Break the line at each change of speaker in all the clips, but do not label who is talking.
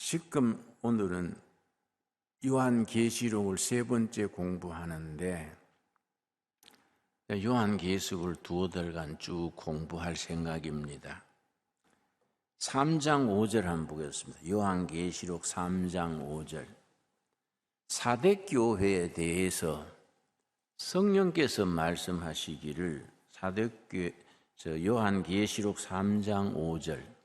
지금 오늘은 요한계시록을 세 번째 공부하는데 요한계시록을 두어 달간 쭉 공부할 생각입니다. 3장 5절 한번 보겠습니다. 요한계시록 3장 5절. 사대교회에 대해서 성령께서 말씀하시기를 요한계시록 3장 5절.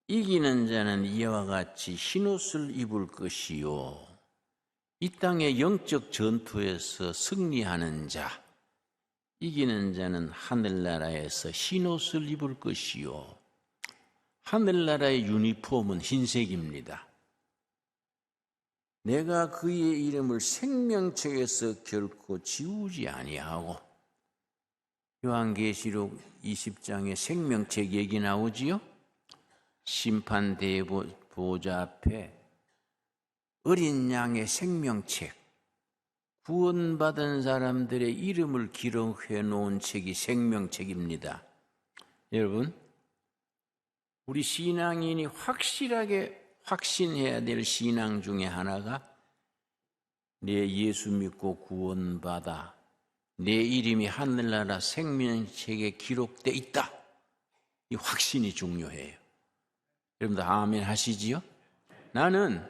이기는 자는 이와 같이 흰옷을 입을 것이요 이 땅의 영적 전투에서 승리하는 자 이기는 자는 하늘나라에서 흰옷을 입을 것이요 하늘나라의 유니폼은 흰색입니다. 내가 그의 이름을 생명책에서 결코 지우지 아니하고 요한계시록 20장에 생명책 얘기 나오지요? 심판대보좌 앞에 어린 양의 생명책, 구원받은 사람들의 이름을 기록해 놓은 책이 생명책입니다. 여러분, 우리 신앙인이 확실하게 확신해야 될 신앙 중에 하나가 내 예수 믿고 구원받아 내 이름이 하늘나라 생명책에 기록되어 있다. 이 확신이 중요해요. 여러분들 아멘 하시지요? 나는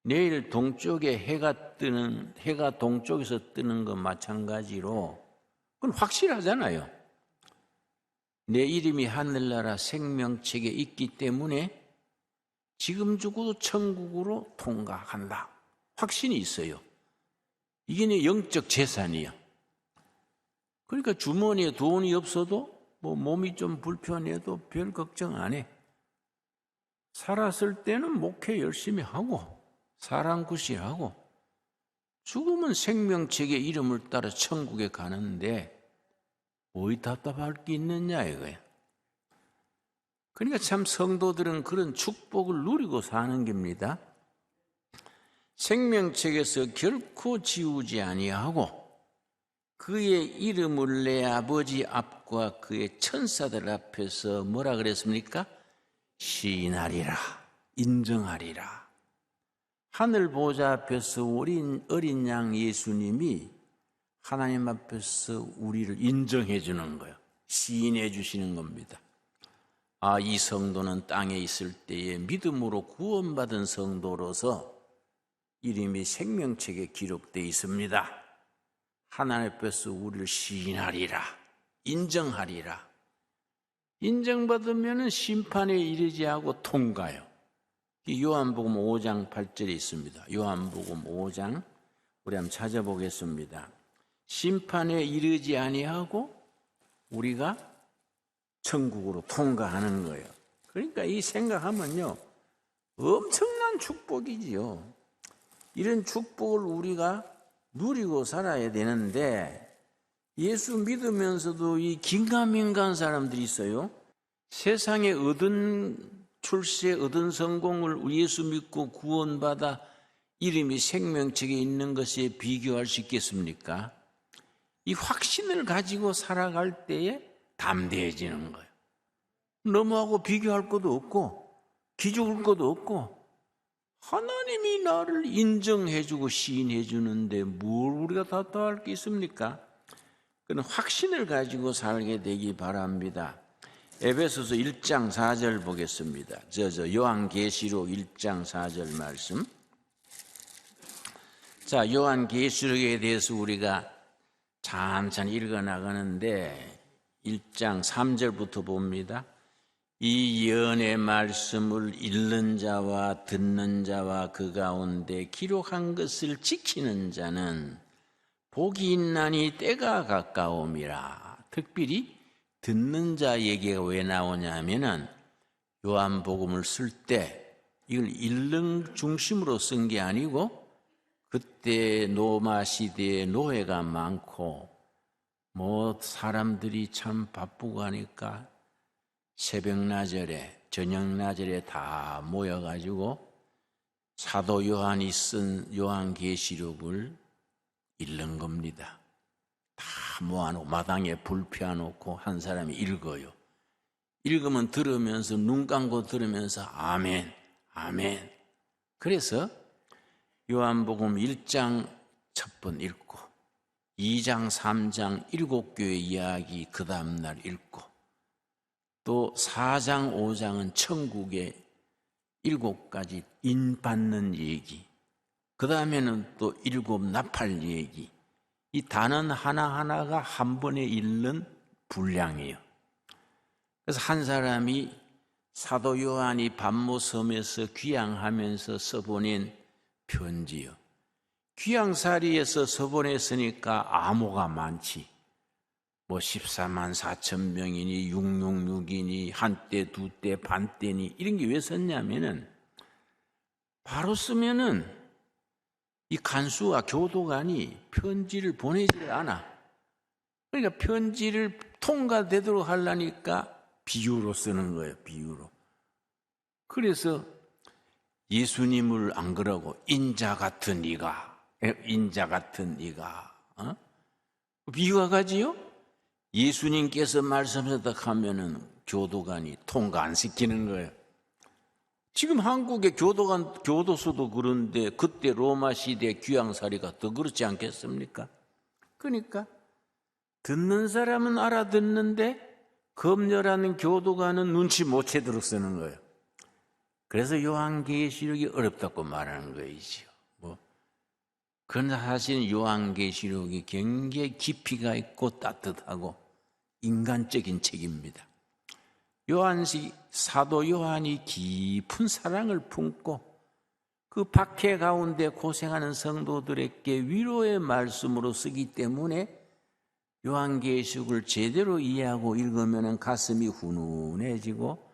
내일 동쪽에 해가 동쪽에서 뜨는 것 마찬가지로 그건 확실하잖아요. 내 이름이 하늘나라 생명책에 있기 때문에 지금 죽어도 천국으로 통과한다. 확신이 있어요. 이게 내 영적 재산이야. 그러니까 주머니에 돈이 없어도 몸이 좀 불편해도 별 걱정 안 해. 살았을 때는 목회 열심히 하고 사랑 구실하고 죽으면 생명책에 이름을 따라 천국에 가는데 뭐이 답답할 게 있느냐 이거야. 그러니까 참 성도들은 그런 축복을 누리고 사는 겁니다. 생명책에서 결코 지우지 아니하고 그의 이름을 내 아버지 앞과 그의 천사들 앞에서 뭐라 그랬습니까? 시인하리라, 인정하리라. 하늘 보좌 앞에서 어린 양 예수님이 하나님 앞에서 우리를 인정해 주는 거예요. 시인해 주시는 겁니다. 아, 이 성도는 땅에 있을 때에 믿음으로 구원받은 성도로서 이름이 생명책에 기록되어 있습니다. 하나님 앞에서 우리를 시인하리라, 인정하리라. 인정받으면 심판에 이르지 하고 통과요. 요한복음 5장 8절에 있습니다. 요한복음 5장 우리 한번 찾아보겠습니다. 심판에 이르지 아니하고 우리가 천국으로 통과하는 거예요. 그러니까 이 생각하면요 엄청난 축복이지요. 이런 축복을 우리가 누리고 살아야 되는데 예수 믿으면서도 이 긴가민가한 사람들이 있어요. 세상에 얻은 출세, 얻은 성공을 예수 믿고 구원받아 이름이 생명책에 있는 것에 비교할 수 있겠습니까? 이 확신을 가지고 살아갈 때에 담대해지는 거예요. 너무하고 비교할 것도 없고 기죽을 것도 없고 하나님이 나를 인정해주고 시인해주는데 뭘 우리가 답답할 게 있습니까? 그런 확신을 가지고 살게 되기 바랍니다. 에베소서 1장 4절 보겠습니다. 요한계시록 1장 4절 말씀. 자, 요한계시록에 대해서 우리가 찬찬히 읽어나가는데 1장 3절부터 봅니다. 이 예언의 말씀을 읽는 자와 듣는 자와 그 가운데 기록한 것을 지키는 자는 복이 있나니 때가 가까움이라. 특별히 듣는 자 얘기가 왜 나오냐 하면은 요한복음을 쓸 때 이걸 읽는 중심으로 쓴 게 아니고 그때 로마 시대에 노예가 많고 사람들이 참 바쁘고 하니까 새벽나절에 저녁나절에 다 모여가지고 사도 요한이 쓴 요한계시록을 읽는 겁니다. 다 모아놓고 마당에 불 펴놓고 한 사람이 읽어요. 읽으면 들으면서 눈 감고 들으면서 아멘, 아멘. 그래서 요한복음 1장 첫 번 읽고 2장, 3장 7교회 이야기 그 다음날 읽고 또 4장, 5장은 천국의 7가지 인 받는 얘기, 그 다음에는 또 7 나팔 얘기. 이 단원 하나하나가 한 번에 읽는 분량이에요. 그래서 한 사람이 사도 요한이 pat모섬에서 귀향하면서 써보낸 편지요. 귀향살이에서 써보냈으니까 암호가 많지. 뭐 14만 4천 명이니 666이니 한때 두때 반때니 이런 게 왜 썼냐면은 바로 쓰면은 이 간수와 교도관이 편지를 보내질 않아. 그러니까 편지를 통과되도록 하려니까 비유로 쓰는 거예요. 비유로. 그래서 예수님을 안 그러고 인자 같은 이가 비유가 가지요? 예수님께서 말씀하셨다 하면은 교도관이 통과 안 시키는 거예요. 지금 한국의 교도소도 그런데 그때 로마 시대 귀향살이가 더 그렇지 않겠습니까? 그러니까 듣는 사람은 알아듣는데 검열하는 교도관은 눈치 못 채도록 쓰는 거예요. 그래서 요한계시록이 어렵다고 말하는 거이지요. 그러나 사실 요한계시록이 굉장히 깊이가 있고 따뜻하고 인간적인 책입니다. 사도 요한이 깊은 사랑을 품고 그 박해 가운데 고생하는 성도들에게 위로의 말씀으로 쓰기 때문에 요한계시록을 제대로 이해하고 읽으면 가슴이 훈훈해지고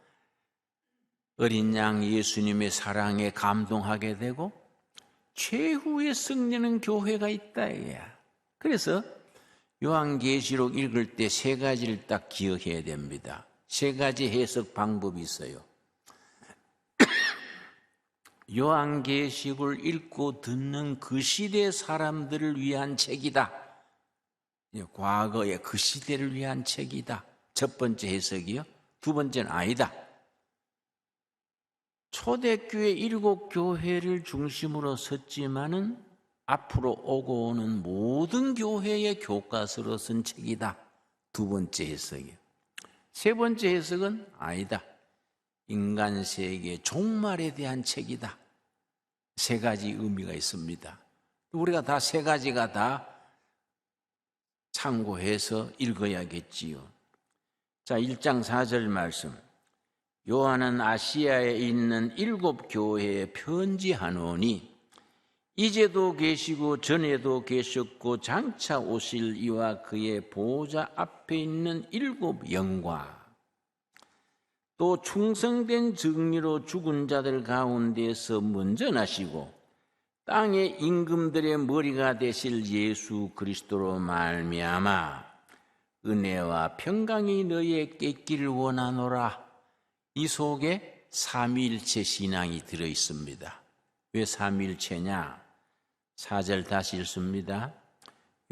어린 양 예수님의 사랑에 감동하게 되고 최후의 승리는 교회가 있다 이거야. 그래서 요한계시록 읽을 때 3가지를 딱 기억해야 됩니다. 3가지 해석 방법이 있어요. 요한계시록을 읽고 듣는 그 시대 사람들을 위한 책이다. 과거의 그 시대를 위한 책이다. 첫 번째 해석이요. 두 번째는 아니다. 초대교회 7교회를 중심으로 썼지만은 앞으로 오고 오는 모든 교회의 교과서로 쓴 책이다. 두 번째 해석이요. 세 번째 해석은 아니다. 인간 세계 종말에 대한 책이다. 3가지 의미가 있습니다. 우리가 다 3가지가 다 참고해서 읽어야겠지요. 자, 1장 4절 말씀. 요한은 아시아에 있는 7교회에 편지하노니 이제도 계시고 전에도 계셨고 장차 오실 이와 그의 보호자 앞에 있는 7 영과 또 충성된 정리로 죽은 자들 가운데서 먼저 나시고 땅의 임금들의 머리가 되실 예수 그리스도로 말미암아 은혜와 평강이 너희에게 있기를 원하노라. 이 속에 삼위일체 신앙이 들어있습니다. 왜 삼위일체냐? 4절 다시 읽습니다.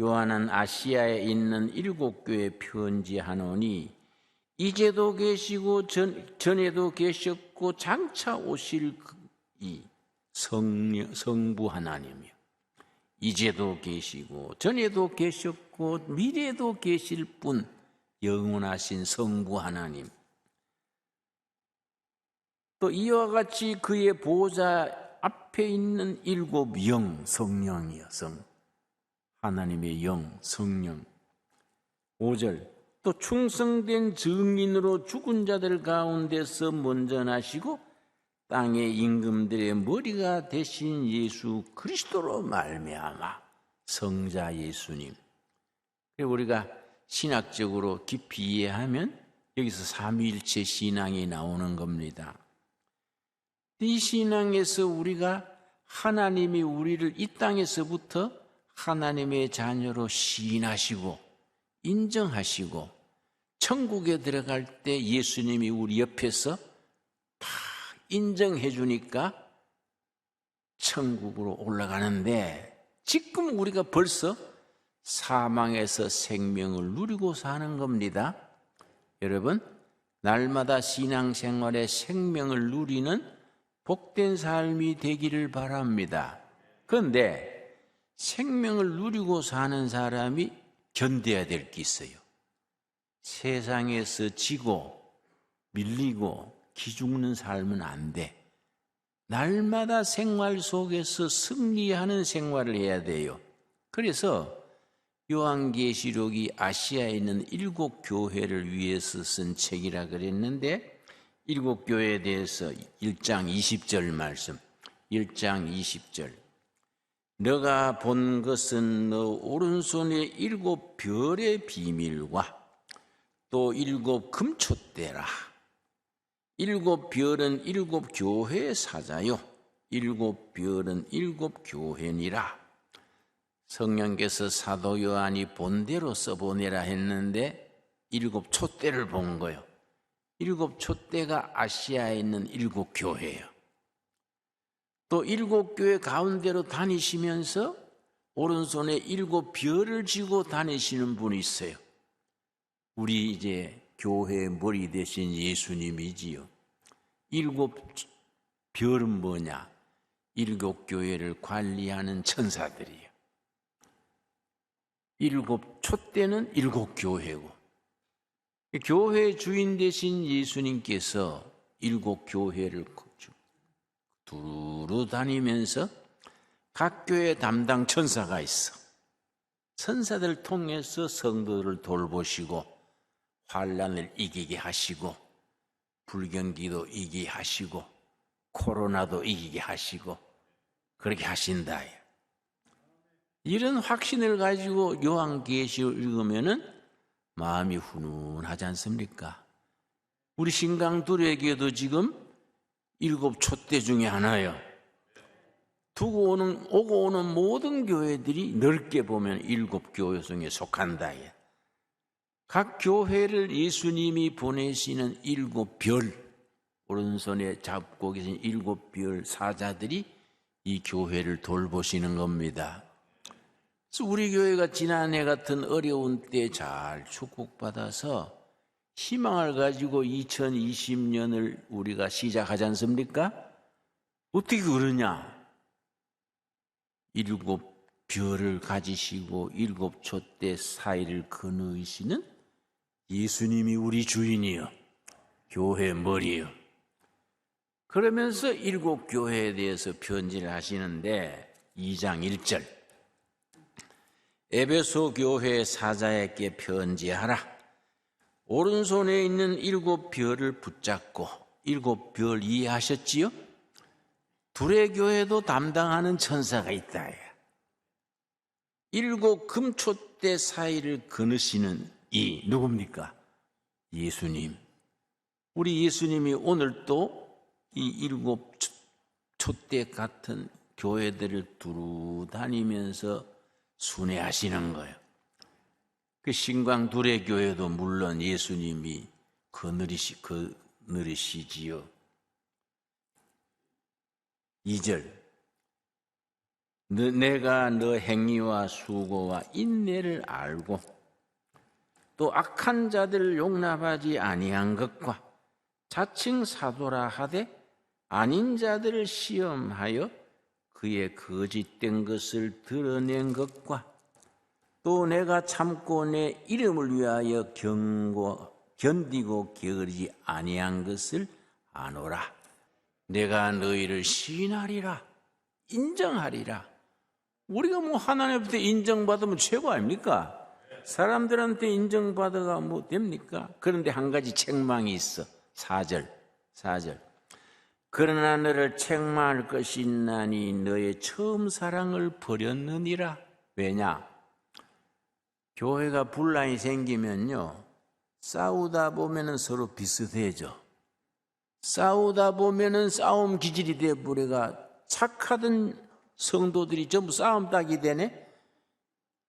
요한은 아시아에 있는 7교회에 편지하노니 이제도 계시고 전에도 계셨고 장차 오실 이 성부 하나님이요. 이제도 계시고 전에도 계셨고 미래도 계실 분 영원하신 성부 하나님. 또 이와 같이 그의 보호자 앞에 있는 7 영, 성령이요. 하나님의 영, 성령. 5절. 또 충성된 증인으로 죽은 자들 가운데서 먼저 나시고 땅의 임금들의 머리가 되신 예수 그리스도로 말미암아 성자 예수님. 그리고 우리가 신학적으로 깊이 이해하면 여기서 삼위일체 신앙이 나오는 겁니다. 이 신앙에서 우리가 하나님이 우리를 이 땅에서부터 하나님의 자녀로 시인하시고 인정하시고 천국에 들어갈 때 예수님이 우리 옆에서 다 인정해 주니까 천국으로 올라가는데 지금 우리가 벌써 사망에서 생명을 누리고 사는 겁니다. 여러분, 날마다 신앙생활의 생명을 누리는 복된 삶이 되기를 바랍니다. 그런데 생명을 누리고 사는 사람이 견뎌야 될 게 있어요. 세상에서 지고 밀리고 기죽는 삶은 안 돼. 날마다 생활 속에서 승리하는 생활을 해야 돼요. 그래서 요한계시록이 아시아에 있는 7교회를 위해서 쓴 책이라 그랬는데 7교회에 대해서 1장 20절 말씀, 1장 20절. 너가 본 것은 너 오른손에 7별의 비밀과 또 7 금촛대라. 7별은 7교회의 사자요 7별은 7교회니라. 성령께서 사도 요한이 본대로 써보내라 했는데 7 촛대를 본 거예요. 7 촛대가 아시아에 있는 7교회예요. 또 7교회 가운데로 다니시면서 오른손에 7별을 쥐고 다니시는 분이 있어요. 우리 이제 교회의 머리 대신 예수님이지요. 7별은 뭐냐? 7교회를 관리하는 천사들이에요. 7 촛대는 7교회고 교회의 주인 되신 예수님께서 7교회를 두루 다니면서 각 교회 담당 천사가 있어. 천사들 통해서 성도들을 돌보시고 환난을 이기게 하시고 불경기도 이기게 하시고 코로나도 이기게 하시고 그렇게 하신다. 이런 확신을 가지고 요한계시를 읽으면은 마음이 훈훈하지 않습니까? 우리 신강두레교도 지금 7 촛대 중에 하나예요. 오고 오는 모든 교회들이 넓게 보면 7교회 중에 속한다. 각 교회를 예수님이 보내시는 7별, 오른손에 잡고 계신 7별 사자들이 이 교회를 돌보시는 겁니다. 그래서 우리 교회가 지난해 같은 어려운 때 잘 축복받아서 희망을 가지고 2020년을 우리가 시작하지 않습니까? 어떻게 그러냐? 7별을 가지시고 7 촛대 사이를 거느시는 예수님이 우리 주인이요. 교회 머리요. 그러면서 7교회에 대해서 편지를 하시는데 2장 1절. 에베소 교회 사자에게 편지하라. 오른손에 있는 7별을 붙잡고 7별 이해하셨지요? 둘의 교회도 담당하는 천사가 있다. 7 금촛대 사이를 거느시는 이 누굽니까? 예수님. 우리 예수님이 오늘 또 이 7 촛대 같은 교회들을 두루 다니면서 순회하시는 거예요. 그 신광두레교회도 물론 예수님이 거느리시지요. 2절. 내가 너 행위와 수고와 인내를 알고 또 악한 자들을 용납하지 아니한 것과 자칭 사도라 하되 아닌 자들을 시험하여 그의 거짓된 것을 드러낸 것과 또 내가 참고 내 이름을 위하여 견디고 게으르지 아니한 것을 아노라. 내가 너희를 시인하리라, 인정하리라. 우리가 뭐 하나님한테 인정받으면 최고 아닙니까? 사람들한테 인정받아가 뭐 됩니까? 그런데 한 가지 책망이 있어. 4절. 그러나 너를 책망할 것이 있나니 너의 처음 사랑을 버렸느니라. 왜냐? 교회가 분란이 생기면요, 싸우다 보면은 서로 비슷해져. 싸우다 보면은 싸움 기질이 돼버려가 착하던 성도들이 전부 싸움 딱이 되네?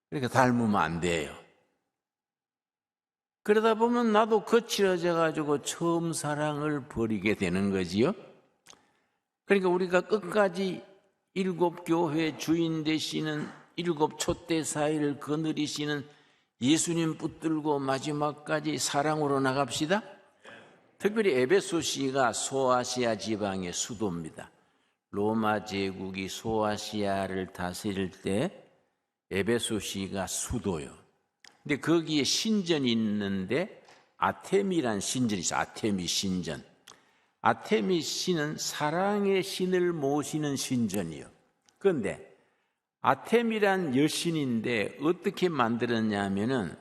그러니까 닮으면 안 돼요. 그러다 보면 나도 거칠어져 가지고 처음 사랑을 버리게 되는 거지요. 그러니까 우리가 끝까지 7교회 주인 되시는 7 촛대 사이를 거느리시는 예수님 붙들고 마지막까지 사랑으로 나갑시다. 특별히 에베소시가 소아시아 지방의 수도입니다. 로마 제국이 소아시아를 다스릴 때 에베소시가 수도요. 근데 거기에 신전이 있는데 아테미란 신전이 있어요. 아테미 신전. 아테미 신은 사랑의 신을 모시는 신전이요. 그런데 아테미란 여신인데 어떻게 만들었냐면은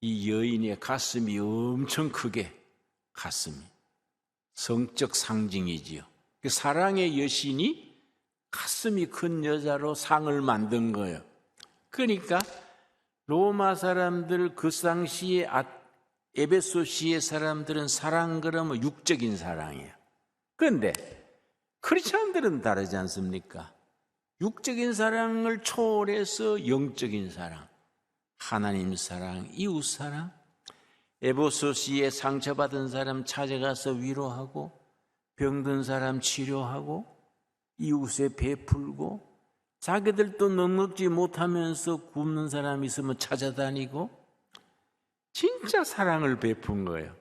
이 여인의 가슴이 엄청 크게, 가슴이 성적 상징이지요. 그 사랑의 여신이 가슴이 큰 여자로 상을 만든 거예요. 그러니까 로마 사람들 그 당시에 에베소시의 사람들은 사랑 그러면 육적인 사랑이에요. 그런데 크리스천들은 다르지 않습니까? 육적인 사랑을 초월해서 영적인 사랑, 하나님 사랑, 이웃 사랑, 에베소시에 상처받은 사람 찾아가서 위로하고 병든 사람 치료하고 이웃에 베풀고 자기들도 넉넉지 못하면서 굶는 사람 있으면 찾아다니고 진짜 사랑을 베푼 거예요.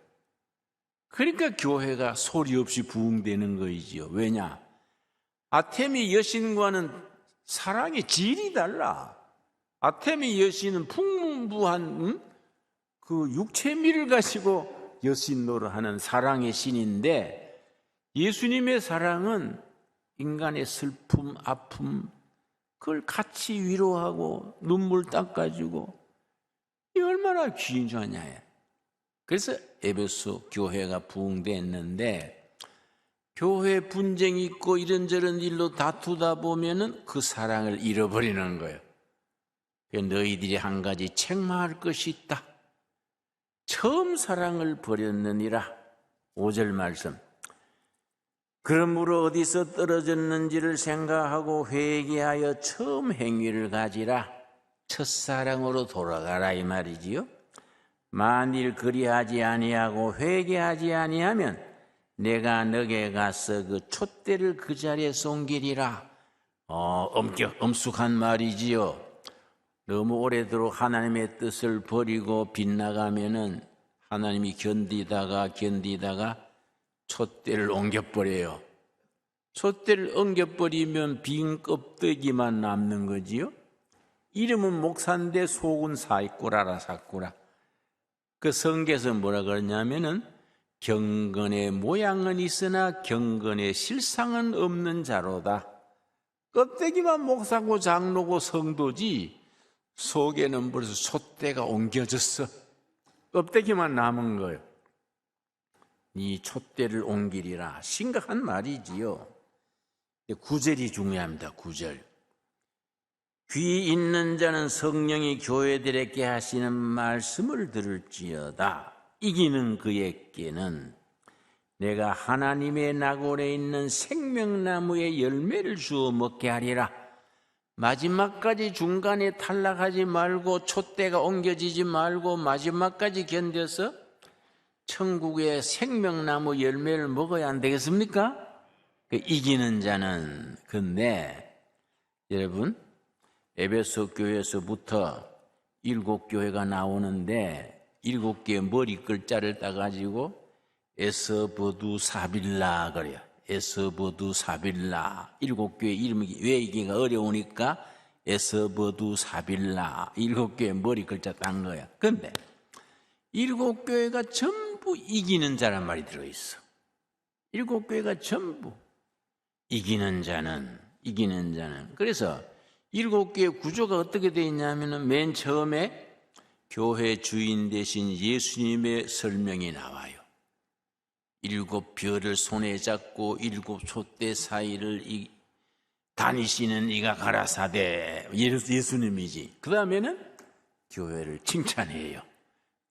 그러니까 교회가 소리 없이 부흥되는 거이지요. 왜냐? 아테미 여신과는 사랑의 질이 달라. 아테미 여신은 풍부한 그 육체미를 가지고 여신 노릇하는 사랑의 신인데 예수님의 사랑은 인간의 슬픔, 아픔 그걸 같이 위로하고 눈물 닦아주고 이 얼마나 귀중하냐. 그래서 에베소 교회가 부흥됐는데 교회 분쟁이 있고 이런저런 일로 다투다 보면은 그 사랑을 잃어버리는 거예요. 너희들이 한 가지 책망할 것이 있다. 처음 사랑을 버렸느니라. 5절 말씀. 그러므로 어디서 떨어졌는지를 생각하고 회개하여 처음 행위를 가지라. 첫사랑으로 돌아가라 이 말이지요. 만일 그리하지 아니하고 회개하지 아니하면 내가 너게 가서 그 촛대를 그 자리에 옮기리라. 엄숙한 말이지요. 너무 오래도록 하나님의 뜻을 버리고 빗나가면은 하나님이 견디다가 촛대를 옮겨버려요. 촛대를 옮겨버리면 빈 껍데기만 남는 거지요. 이름은 목사인데 속은 사이꾸라라 사꾸라. 그 성경에서 뭐라 그러냐면은 경건의 모양은 있으나 경건의 실상은 없는 자로다. 껍데기만 목사고 장로고 성도지 속에는 벌써 촛대가 옮겨졌어. 껍데기만 남은 거예요. 이 촛대를 옮기리라. 심각한 말이지요. 9절이 중요합니다. 9절. 귀 있는 자는 성령이 교회들에게 하시는 말씀을 들을지어다. 이기는 그에게는 내가 하나님의 낙원에 있는 생명나무의 열매를 주어 먹게 하리라. 마지막까지 중간에 탈락하지 말고 촛대가 옮겨지지 말고 마지막까지 견뎌서 천국의 생명나무 열매를 먹어야 안 되겠습니까? 이기는 자는. 근데 여러분 에베소 교회에서부터 7교회가 나오는데 7개의 머리 글자를 따가지고 에스버두사빌라 그래요. 에스버두사빌라. 7교회 이름이 외우기가 어려우니까 에스버두사빌라. 7교회 머리 글자 딴 거야. 그런데 7교회가 전부 이기는 자란 말이 들어있어. 7교회가 전부 이기는 자는. 그래서 7개의 구조가 어떻게 되어 있냐면 맨 처음에 교회 주인 되신 예수님의 설명이 나와요. 7별을 손에 잡고 7촛대 사이를 다니시는 이가 가라사대. 예수님이지. 그 다음에는 교회를 칭찬해요.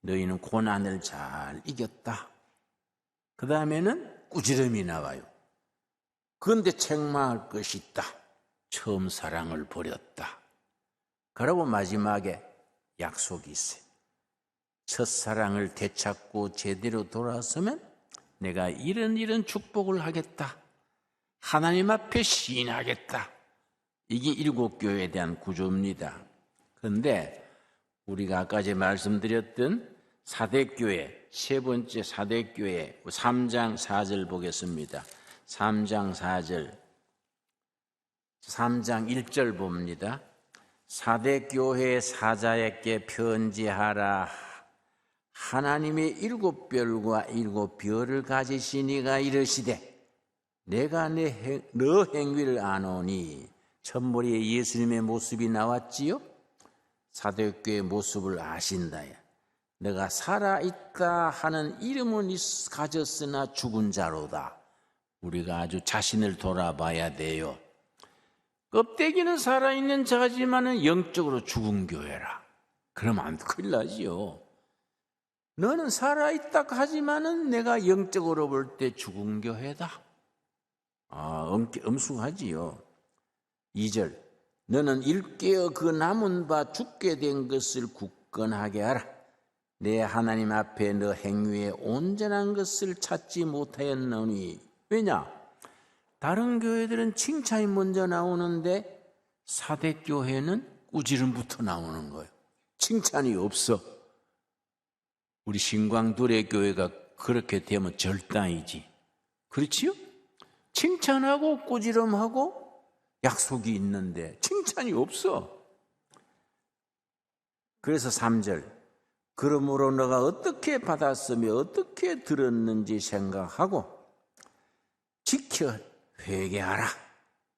너희는 고난을 잘 이겼다. 그 다음에는 꾸지람이 나와요. 그런데 책망할 것이 있다. 처음 사랑을 버렸다. 그러고 마지막에 약속이 있어요. 첫사랑을 되찾고 제대로 돌아서면 내가 이런 축복을 하겠다. 하나님 앞에 시인하겠다. 이게 7교회에 대한 구조입니다. 그런데 우리가 아까 말씀드렸던 사대교회 세 번째 사대교회 3장 4절 보겠습니다. 3장 4절, 3장 1절 봅니다. 사대교회 사자에게 편지하라. 하나님의 7별과 7별을 가지신 이가 이르시되 내가 너 행위를 아노니. 첫머리에 예수님의 모습이 나왔지요. 사대교회의 모습을 아신다. 내가 살아있다 하는 이름은 가졌으나 죽은 자로다. 우리가 아주 자신을 돌아봐야 돼요. 껍데기는 살아있는 자지만은 영적으로 죽은 교회라. 그러면 큰일 나지요. 너는 살아있다 하지만은 내가 영적으로 볼 때 죽은 교회다. 엄숙하지요. 2절, 너는 일깨어 그 남은 바 죽게 된 것을 굳건하게 하라. 내 하나님 앞에 너 행위에 온전한 것을 찾지 못하였노니. 왜냐? 다른 교회들은 칭찬이 먼저 나오는데 사대교회는 꾸지름부터 나오는 거예요. 칭찬이 없어. 우리 신광두레 교회가 그렇게 되면 절단이지. 그렇지요? 칭찬하고 꾸지름하고 약속이 있는데 칭찬이 없어. 그래서 3절, 그러므로 너가 어떻게 받았으며 어떻게 들었는지 생각하고 지켜 회개하라.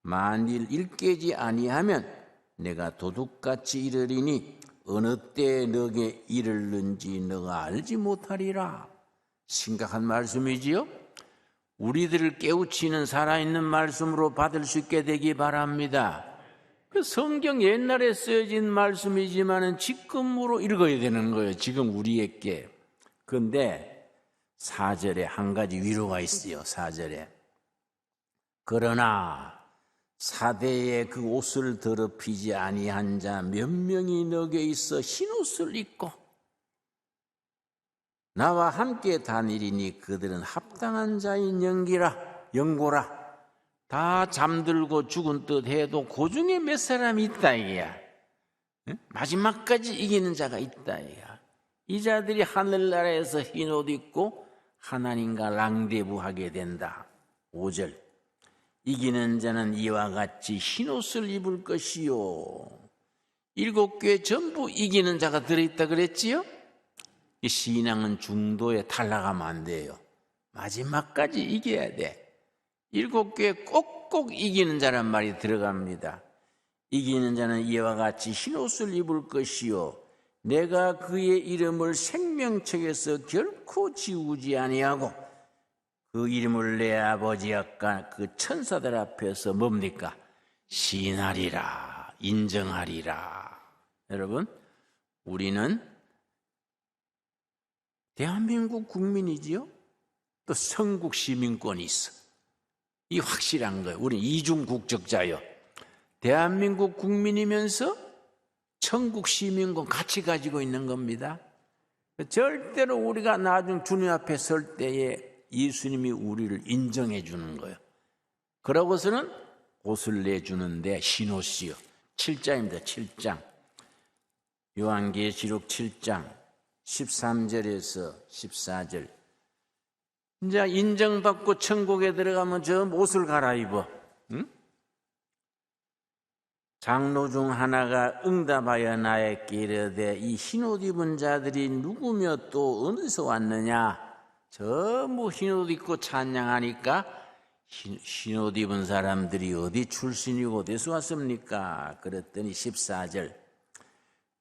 만일 일깨지 아니하면 내가 도둑같이 이르리니 어느 때에 너에게 이르는지 너가 알지 못하리라. 심각한 말씀이지요. 우리들을 깨우치는 살아있는 말씀으로 받을 수 있게 되기 바랍니다. 그 성경 옛날에 쓰여진 말씀이지만은 지금으로 읽어야 되는 거예요. 지금 우리에게. 그런데 4절에 한 가지 위로가 있어요. 4절에. 그러나 사대에 그 옷을 더럽히지 아니한 자 몇 명이 너게 있어 흰옷을 입고 나와 함께 다니리니 그들은 합당한 자인 영고라. 다 잠들고 죽은 듯 해도 그 중에 몇 사람이 있다 이게야. 마지막까지 이기는 자가 있다 이게야. 이 자들이 하늘나라에서 흰옷 입고 하나님과 랑데부하게 된다. 5절, 이기는 자는 이와 같이 흰옷을 입을 것이요. 7교회 전부 이기는 자가 들어있다 그랬지요? 이 신앙은 중도에 탈락하면 안 돼요. 마지막까지 이겨야 돼. 7교회 꼭꼭 이기는 자란 말이 들어갑니다. 이기는 자는 이와 같이 흰옷을 입을 것이요. 내가 그의 이름을 생명책에서 결코 지우지 아니하고 그 이름을 내 아버지 아까 그 천사들 앞에서 뭡니까? 시인하리라, 인정하리라. 여러분, 우리는 대한민국 국민이지요. 또 선국 시민권이 있어. 이 확실한 거예요. 우리는 이중 국적자요. 대한민국 국민이면서 천국 시민권 같이 가지고 있는 겁니다. 절대로 우리가 나중 주님 앞에 설 때에 예수님이 우리를 인정해 주는 거예요. 그러고서는 옷을 내주는데 흰옷이요. 7장입니다. 7장. 요한계시록 7장 13절에서 14절. 이제 인정받고 천국에 들어가면 저 옷을 갈아입어. 응? 장로 중 하나가 응답하여 나에게 이르되 이 흰옷 입은 자들이 누구며 또 어디서 왔느냐? 전부 흰옷 입고 찬양하니까 흰옷 입은 사람들이 어디 출신이고 어디서 왔습니까? 그랬더니 14절,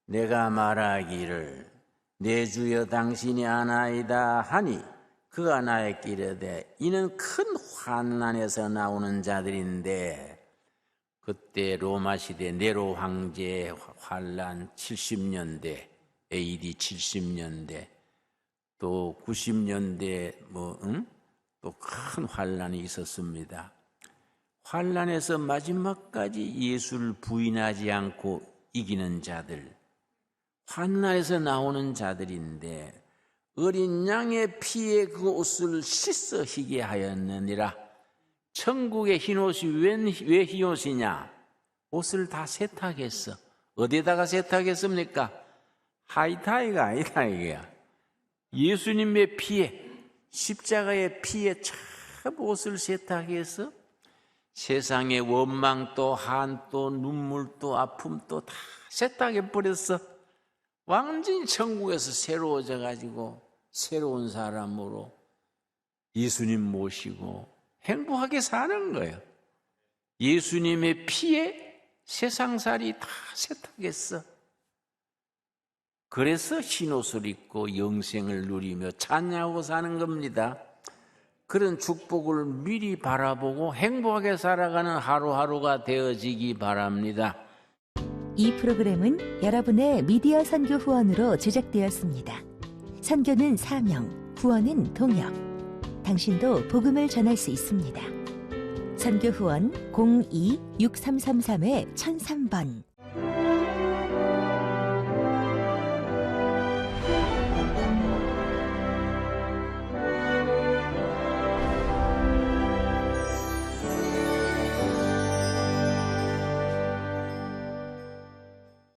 내가 말하기를 내 주여 당신이 아나이다 하니 그가 나에게 이르되 이는 큰 환난에서 나오는 자들인데, 그때 로마 시대 네로 황제의 환난 70년대, AD 70년대, 또 90년대 또 큰 환난이 있었습니다. 환난에서 마지막까지 예수를 부인하지 않고 이기는 자들, 환난에서 나오는 자들인데 어린 양의 피에 그 옷을 씻어 희게 하였느니라. 천국의 흰옷이 왜 흰옷이냐? 옷을 다 세탁했어. 어디에다가 세탁했습니까? 하이타이가 아니다 이게야. 예수님의 피에, 십자가의 피에 참 옷을 세탁해서 세상의 원망도 한도 눈물도 아픔도 다 세탁해 버렸어. 완전히 천국에서 새로워져 가지고 새로운 사람으로 예수님 모시고 행복하게 사는 거예요. 예수님의 피에 세상살이 다 세탁했어. 그래서 흰옷을 입고 영생을 누리며 찬양하고 사는 겁니다. 그런 축복을 미리 바라보고 행복하게 살아가는 하루하루가 되어지기 바랍니다.
이 프로그램은 여러분의 미디어 선교 후원으로 제작되었습니다. 선교는 사명, 후원은 동역. 당신도 복음을 전할 수 있습니다. 선교 후원 02-6333-1003번